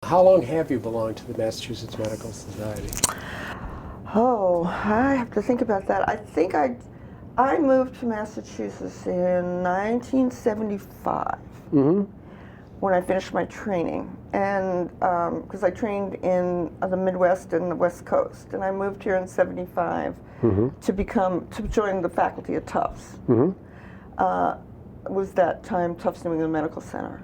How long have you belonged to the Massachusetts Medical Society? Oh, I have to think about that. I think I moved to Massachusetts in 1975 when I finished my training, and because I trained in the Midwest and the West Coast, and I moved here in '75 to join the faculty at Tufts. It was that time Tufts New England Medical Center.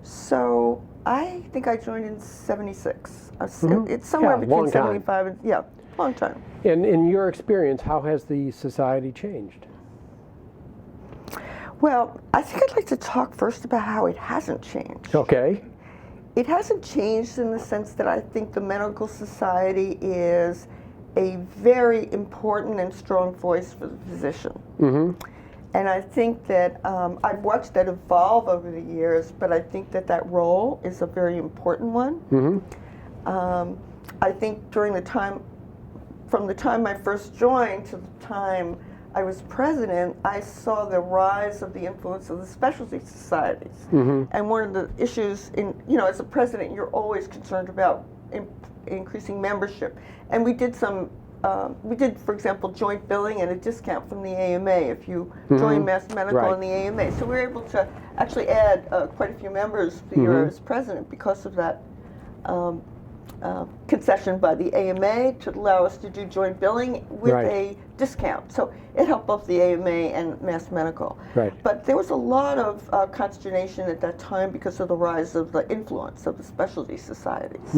So I think I joined in '76. It's somewhere between 75 and long time. In your experience, how has the society changed? Well, I think I'd like to talk first about how it hasn't changed. Okay. It hasn't changed in the sense that I think the medical society is a very important and strong voice for the physician. And I think that I've watched that evolve over the years, but I think that role is a very important one. I think during the time, from the time I first joined to the time I was president, I saw the rise of the influence of the specialty societies. And one of the issues as a president, you're always concerned about increasing membership. And we did for example, joint billing and a discount from the AMA if you join Mass Medical and the AMA. So we were able to actually add quite a few members the year I was president because of that concession by the AMA to allow us to do joint billing with a discount. So it helped both the AMA and Mass Medical. But there was a lot of consternation at that time because of the rise of the influence of the specialty societies.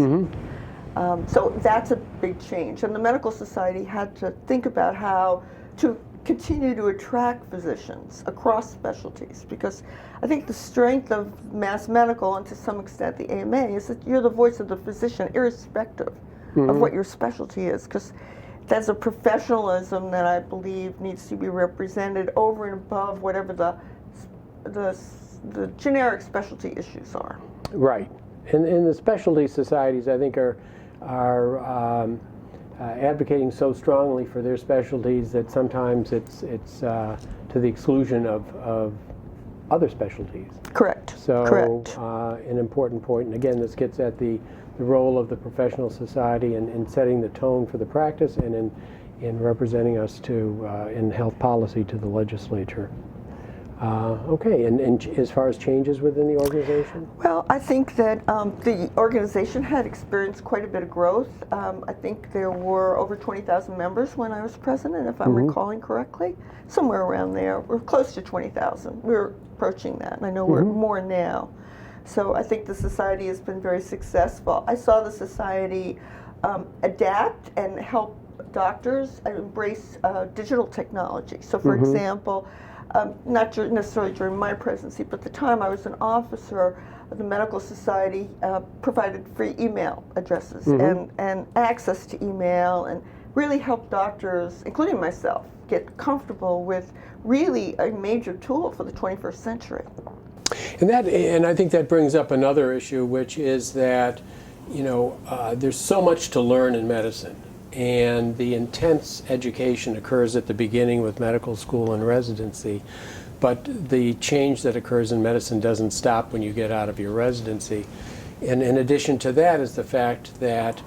So that's a big change. And the medical society had to think about how to continue to attract physicians across specialties, because I think the strength of Mass Medical and to some extent the AMA is that you're the voice of the physician irrespective of what your specialty is, because there's a professionalism that I believe needs to be represented over and above whatever the generic specialty issues are. Right. And the specialty societies, I think, are advocating so strongly for their specialties that sometimes it's to the exclusion of other specialties. Correct. So an important point, and again, this gets at the role of the professional society in setting the tone for the practice and in representing us in health policy to the legislature. Okay, and as far as changes within the organization? Well, I think that the organization had experienced quite a bit of growth. I think there were over 20,000 members when I was president, if I'm recalling correctly. Somewhere around there. We're close to 20,000. We're approaching that, and I know we're more now. So I think the society has been very successful. I saw the society adapt and help doctors embrace digital technology. So for example, not necessarily during my presidency, but the time I was an officer, the Medical Society provided free email addresses and access to email, and really helped doctors, including myself, get comfortable with really a major tool for the 21st century. And I think that brings up another issue, which is that there's so much to learn in medicine. And the intense education occurs at the beginning with medical school and residency, but the change that occurs in medicine doesn't stop when you get out of your residency. And in addition to that is the fact that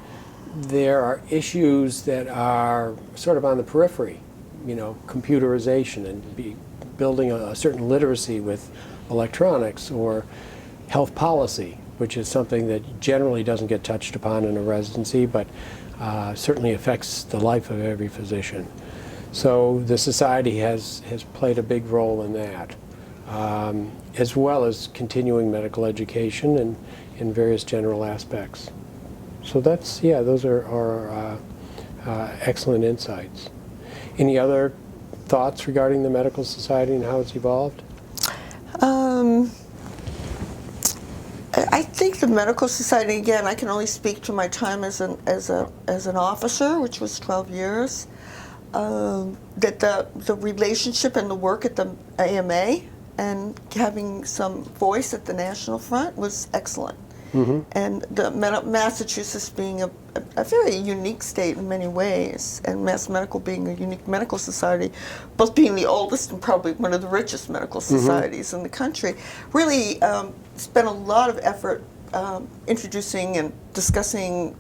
there are issues that are sort of on the periphery, computerization and building a certain literacy with electronics or health policy, which is something that generally doesn't get touched upon in a residency, but certainly affects the life of every physician. So the society has played a big role in that, as well as continuing medical education and in various general aspects. So those are excellent insights. Any other thoughts regarding the medical society and how it's evolved? I think the medical society, again, I can only speak to my time as an officer, which was 12 years, that the relationship and the work at the AMA and having some voice at the national front was excellent. And Massachusetts being a very unique state in many ways, and Mass Medical being a unique medical society, both being the oldest and probably one of the richest medical societies in the country, really spent a lot of effort introducing and discussing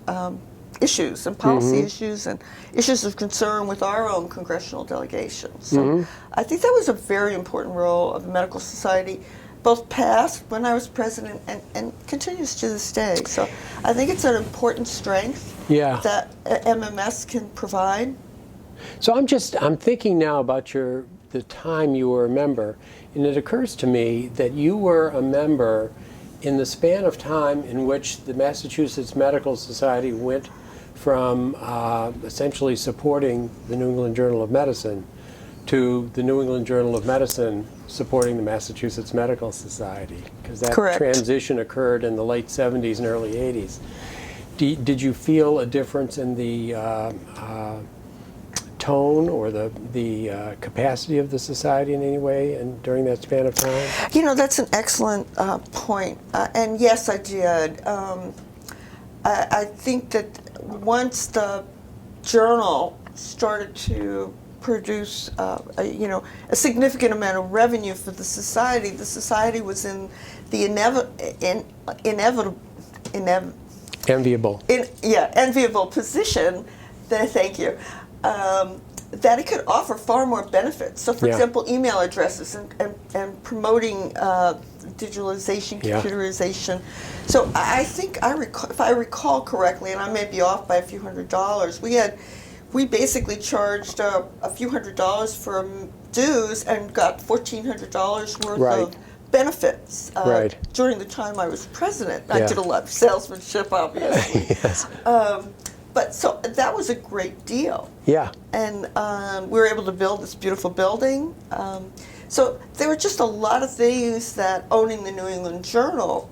issues and policy issues and issues of concern with our own congressional delegation. So I think that was a very important role of the medical society, both past when I was president and continues to this day. So I think it's an important strength that MMS can provide. So I'm thinking now about the time you were a member, and it occurs to me that you were a member in the span of time in which the Massachusetts Medical Society went from essentially supporting the New England Journal of Medicine to the New England Journal of Medicine supporting the Massachusetts Medical Society, because that transition occurred in the late 70s and early 80s. Did you feel a difference in the tone or the capacity of the society in any way and during that span of time? You know, that's an excellent point. And yes, I did. I think that once the journal started to produce a significant amount of revenue for the society was in the enviable position that, thank you, that it could offer far more benefits. So, for example, email addresses and promoting digitalization, computerization. So I think if I recall correctly, and I may be off by a few $100s, we basically charged a few $100s for dues and got $1,400 worth of benefits during the time I was president. I did a lot of salesmanship, obviously. But so that was a great deal. Yeah. And we were able to build this beautiful building. So there were just a lot of things that owning the New England Journal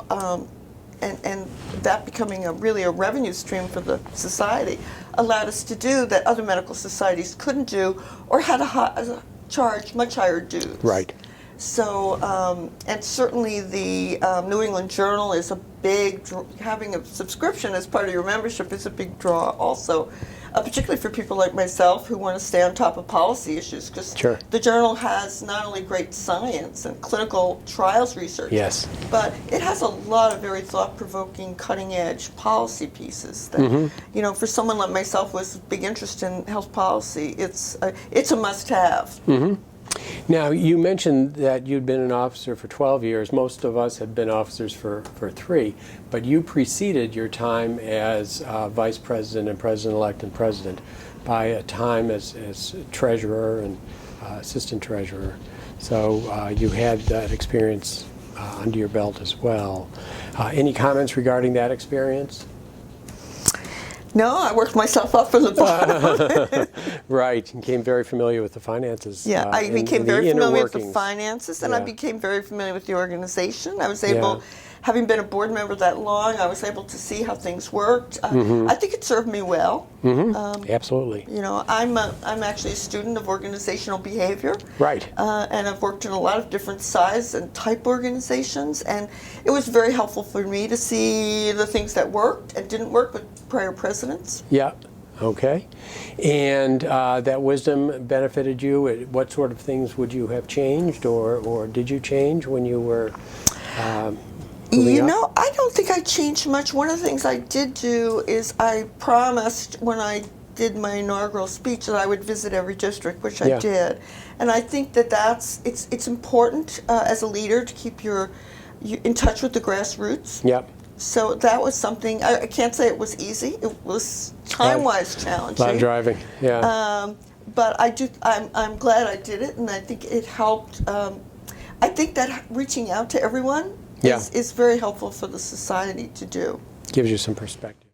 and that becoming really a revenue stream for the society allowed us to do that other medical societies couldn't do or had to charge much higher dues. Right. So, and certainly the New England Journal is a big, having a subscription as part of your membership is a big draw also, particularly for people like myself who want to stay on top of policy issues, because the journal has not only great science and clinical trials research, but it has a lot of very thought-provoking, cutting-edge policy pieces that, you know, for someone like myself with a big interest in health policy, it's a must-have. Now, you mentioned that you'd been an officer for 12 years. Most of us had been officers for 3, but you preceded your time as vice president and president-elect and president by a time as treasurer and assistant treasurer. So you had that experience under your belt as well. Any comments regarding that experience? No, I worked myself up from the bottom. Right, and became very familiar with the finances. Yeah, I became very familiar with the finances, and I became very familiar with the organization. I was able, having been a board member that long, I was able to see how things worked. I think it served me well. Absolutely. You know, I'm actually a student of organizational behavior. Right. And I've worked in a lot of different size and type organizations, and it was very helpful for me to see the things that worked and didn't work with prior presidents. Yeah. Okay. And that wisdom benefited you. What sort of things would you have changed, or did you change when you were You know, I don't think I changed much. One of the things I did do is I promised when I did my inaugural speech that I would visit every district, which I did. And I think that it's important as a leader to keep you in touch with the grassroots. Yep. So that was something, I can't say it was easy. It was time-wise challenging. A lot of driving, but I'm glad I did it, and I think it helped. I think that reaching out to everyone is very helpful for the society to do. Gives you some perspective.